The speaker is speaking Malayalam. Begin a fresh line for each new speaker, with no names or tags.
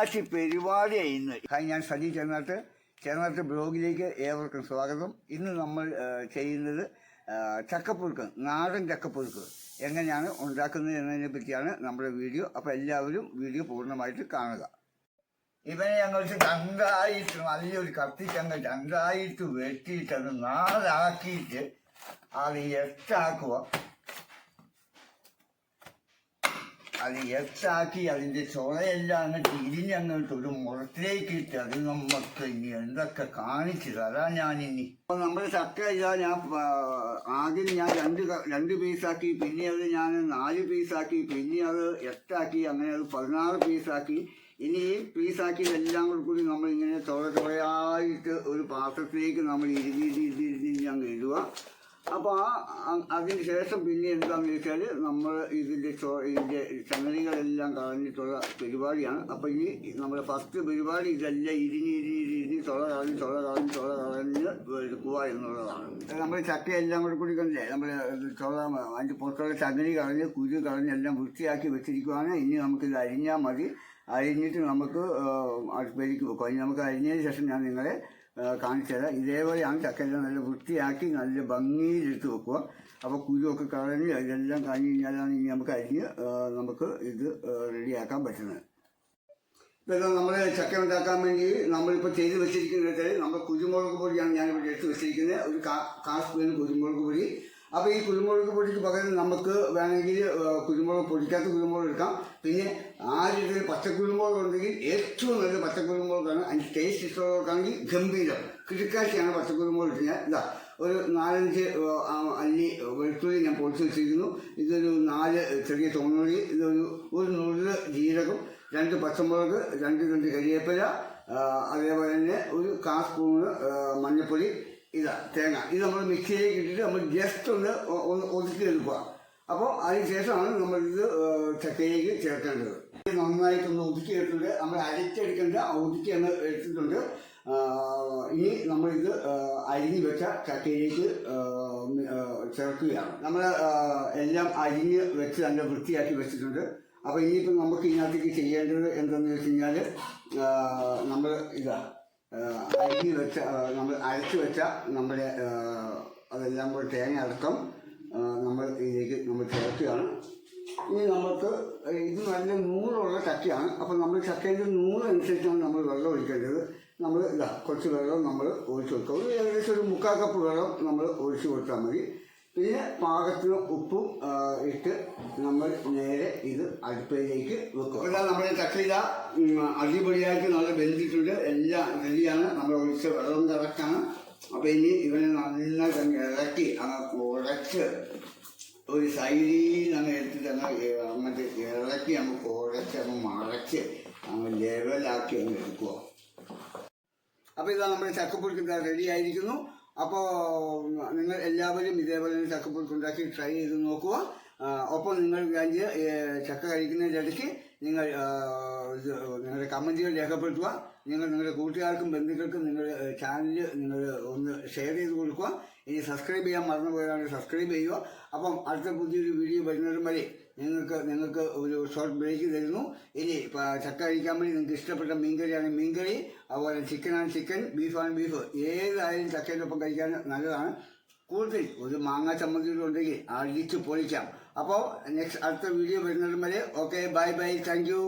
തമാശ പരിപാടിയായി ഇന്ന്. ഞാൻ സജി ചേർന്നാട്ട് ബ്ലോഗിലേക്ക് ഏവർക്കും സ്വാഗതം. ഇന്ന് നമ്മൾ ചെയ്യുന്നത് ചക്കപ്പുഴുക്ക്, നാടൻ ചക്കപ്പുഴുക്ക് എങ്ങനെയാണ് ഉണ്ടാക്കുന്നത് എന്നതിനെ പറ്റിയാണ് നമ്മുടെ വീഡിയോ. അപ്പോൾ എല്ലാവരും വീഡിയോ പൂർണ്ണമായിട്ട് കാണുക. ഇവനെ ഞങ്ങൾക്ക് രണ്ടായിട്ട് നല്ലൊരു കത്തിച്ചങ്ങ് രണ്ടായിട്ട് വെട്ടിയിട്ട് അത് നാലാക്കിയിട്ട് അത് എട്ടാക്കുക. അത് എട്ടാക്കി അതിൻ്റെ ചുളയെല്ലാം അങ്ങോട്ട് ഇരിഞ്ഞങ്ങോട്ട് ഒരു മുറത്തിലേക്ക് ഇട്ട് അത് നമുക്ക് ഇനി എന്തൊക്കെ കാണിച്ചു തരാം ഞാനിനി. അപ്പോൾ നമ്മുടെ ചക്ക ഇതാ ഞാൻ ആദ്യം ഞാൻ രണ്ട് പീസാക്കി, പിന്നെ അത് ഞാൻ 4 പീസാക്കി, പിന്നെ അത് 8 അങ്ങനെ അത് 16 പീസാക്കി. ഇനി ഈ പീസാക്കിയതെല്ലാം കൂടി നമ്മളിങ്ങനെ ചുളയായിട്ട് ഒരു പാത്രത്തിലേക്ക് നമ്മൾ ഇരിഞ്ഞ് അങ്ങ് ഇടുക. അപ്പോൾ അതിന് ശേഷം പിന്നെ എന്താണെന്ന് വെച്ചാൽ നമ്മൾ ഇതിൻ്റെ സംഗതികളെല്ലാം കളഞ്ഞിട്ടുള്ള പരിപാടിയാണ്. അപ്പോൾ ഇനി നമ്മുടെ ഫസ്റ്റ് പരിപാടി ഇതെല്ലാം ഇരിഞ്ഞ് ചുള കളഞ്ഞ് എടുക്കുക എന്നുള്ളതാണ്. നമ്മൾ ചക്കയെല്ലാം കൂടി കണ്ടില്ലേ, നമ്മൾ അതിൻ്റെ പുറത്തുള്ള ചങ്ങരി കളഞ്ഞ് കുരു കളഞ്ഞ് എല്ലാം വൃത്തിയാക്കി വെച്ചിരിക്കുകയാണ്. ഇനി നമുക്കിത് അരിഞ്ഞാൽ മതി. അരിഞ്ഞിട്ട് നമുക്ക് അടുപ്പിലേക്ക് വെക്കും. അതിന് നമുക്ക് അരിഞ്ഞതിന് ശേഷം ഞാൻ നിങ്ങളെ കാണിച്ചു തരാം. ഇതേപോലെയാണ് ചക്കയെല്ലാം നല്ല വൃത്തിയാക്കി നല്ല ഭംഗിയിലിട്ട് വെക്കുക. അപ്പോൾ കുരുവൊക്കെ കളഞ്ഞ് ഇതെല്ലാം കഴിഞ്ഞ് കഴിഞ്ഞാലാണ് ഇനി നമുക്ക് അരിഞ്ഞ് നമുക്ക് ഇത് റെഡിയാക്കാൻ പറ്റുന്നത്. ഇപ്പം നമ്മൾ ചക്ക ഉണ്ടാക്കാൻ വേണ്ടി നമ്മളിപ്പോൾ ചെയ്ത് വെച്ചിരിക്കുന്നത് നമ്മൾ കുരുമുളക് പൊടിയാണ് ഞാനിവിടെ എടുത്ത് വെച്ചിരിക്കുന്നത്. ഒരു 1/4 സ്പൂൺ കുരുമുളക് പൊടി. അപ്പോൾ ഈ കുരുമുളക് പൊടിക്ക് പകരം നമുക്ക് വേണമെങ്കിൽ കുരുമുളക് പൊടിക്കാത്ത കുരുമുളക് എടുക്കാം. പിന്നെ ആദ്യത്തിൽ പച്ചക്കുരുമുളക് ഉണ്ടെങ്കിൽ ഏറ്റവും നല്ല പച്ചക്കുരുമുളകാണ്. അതിൻ്റെ ടേസ്റ്റ് ഇഷ്ടമുള്ളവർക്കാണെങ്കിൽ ഗംഭീരം കിടക്കാശിയാണ് പച്ചക്കുരുമുളക് ഇട്ട്. ഞാൻ ഇതാ ഒരു 4-5 അല്ലി വെളുത്തുള്ളി ഞാൻ പൊടിച്ച് വെച്ചിരിക്കുന്നു. ഇതൊരു 4 ചെറിയ ചുവന്നുള്ളി, ഒരു നുള്ള് ജീരകം, 2 പച്ചമുളക്, 2 കരിവേപ്പില, അതേപോലെ തന്നെ ഒരു 1/4 സ്പൂണ് മഞ്ഞൾപ്പൊടി, ഇതാ തേങ്ങ. ഇത് നമ്മൾ മിക്സിയിലേക്ക് ഇട്ടിട്ട് നമ്മൾ ജസ്റ്റ് ഒന്ന് ഒതുക്കിയെടുക്കുക. അപ്പോൾ അതിന് ശേഷമാണ് നമ്മളിത് ചക്കയിലേക്ക് ചേർക്കേണ്ടത്. നന്നായിട്ടൊന്ന് ഒതുക്കിയെടുത്തിട്ട് നമ്മൾ അരച്ചെടുക്കേണ്ട ഒതുക്കി എന്ന് എടുത്തിട്ടുണ്ട്. ഇനി നമ്മളിത് അരിഞ്ഞ് വെച്ച ചക്കയിലേക്ക് ചേർക്കുകയാണ്. നമ്മൾ എല്ലാം അരിഞ്ഞ് വെച്ച് നല്ല വൃത്തിയാക്കി വെച്ചിട്ടുണ്ട്. അപ്പോൾ ഇനിയിപ്പോൾ നമുക്ക് ഇതിനകത്തേക്ക് ചെയ്യേണ്ടത് എന്താണെന്ന് വെച്ച് കഴിഞ്ഞാൽ നമ്മൾ ഇതാ നമ്മൾ അരച്ച് വെച്ച നമ്മുടെ അതെല്ലാം കൂടി തേങ്ങ അടക്കം നമ്മൾ ഇതിലേക്ക് നമ്മൾ ചേർക്കുകയാണ്. ഇനി നമുക്ക് ഇത് നല്ല നൂറുള്ള ചക്കയാണ്. അപ്പോൾ നമ്മൾ ചക്കയുടെ നൂറനുസരിച്ചാണ് നമ്മൾ വെള്ളം ഒഴിക്കേണ്ടത്. നമ്മൾ ഇതാ കുറച്ച് വെള്ളം നമ്മൾ ഒഴിച്ച് കൊടുക്കുക. ഏകദേശം ഒരു 3/4 കപ്പ് വെള്ളം നമ്മൾ ഒഴിച്ച് കൊടുത്താൽ മതി. പിന്നെ പാകത്തിന് ഉപ്പും ഇട്ട് നമ്മൾ നേരെ ഇത് അടുപ്പിലേക്ക് വെക്കും. എല്ലാം നമ്മുടെ ചക്കയില അടിപൊളിയായിട്ട് നല്ല വെന്തിട്ടുണ്ട്. എല്ലാം റെഡിയാണ്. നമ്മൾ ഒഴിച്ച വെള്ളം കറക്റ്റാണ്. അപ്പോൾ ഇനി ഇവനെ നന്നായി ഇറക്കി ഉടച്ച് ഒരു സൈഡിൽ അങ്ങ് എടുത്തിട്ട് അങ്ങോട്ട് ഇറക്കി നമുക്ക് ഉടച്ച് അങ്ങ് മറച്ച് അങ്ങ് ലെവലാക്കി അങ്ങ് എടുക്കുക. അപ്പോൾ ഇതാ നമ്മുടെ ചക്കപ്പുഴുക്ക് റെഡി ആയിരിക്കുന്നു. അപ്പോൾ നിങ്ങൾ എല്ലാവരും ഇതേപോലെ ചക്കപ്പുഴുക്ക് ഉണ്ടാക്കി ട്രൈ ചെയ്ത് നോക്കുക. ഒപ്പം നിങ്ങൾ ചക്ക കഴിക്കുന്നതിനിടയ്ക്ക് നിങ്ങൾ നിങ്ങളുടെ കമൻറ്റുകൾ രേഖപ്പെടുത്തുക. നിങ്ങളുടെ കൂട്ടുകാർക്കും ബന്ധുക്കൾക്കും നിങ്ങളുടെ ചാനൽ നിങ്ങൾ ഒന്ന് ഷെയർ ചെയ്ത് കൊടുക്കുക. ഇനി സബ്സ്ക്രൈബ് ചെയ്യാൻ മറന്നുപോയതാണ്, സബ്സ്ക്രൈബ് ചെയ്യുക. അപ്പം അടുത്ത പുതിയൊരു വീഡിയോ വരുന്നതും വരെ നിങ്ങൾക്ക് ഒരു ഷോർട്ട് ബ്രേക്ക് തരുന്നു. ഇനി ചക്ക കഴിക്കാൻ വേണ്ടി നിങ്ങൾക്ക് ഇഷ്ടപ്പെട്ട മീൻകറിയാണെങ്കിൽ മീൻകറി, അതുപോലെ ചിക്കനാണ് ചിക്കൻ, ബീഫാണ് ബീഫ്, ഏതായാലും ചക്കയുടെ ഒപ്പം കഴിക്കാൻ നല്ലതാണ്. കൂടുതൽ ഒരു മാങ്ങ ചമ്മന്തിയിലുണ്ടെങ്കിൽ അടിച്ച് പൊളിക്കാം. അപ്പോൾ അടുത്ത വീഡിയോ വരുന്നതും വരെ okay, bye bye, thank you.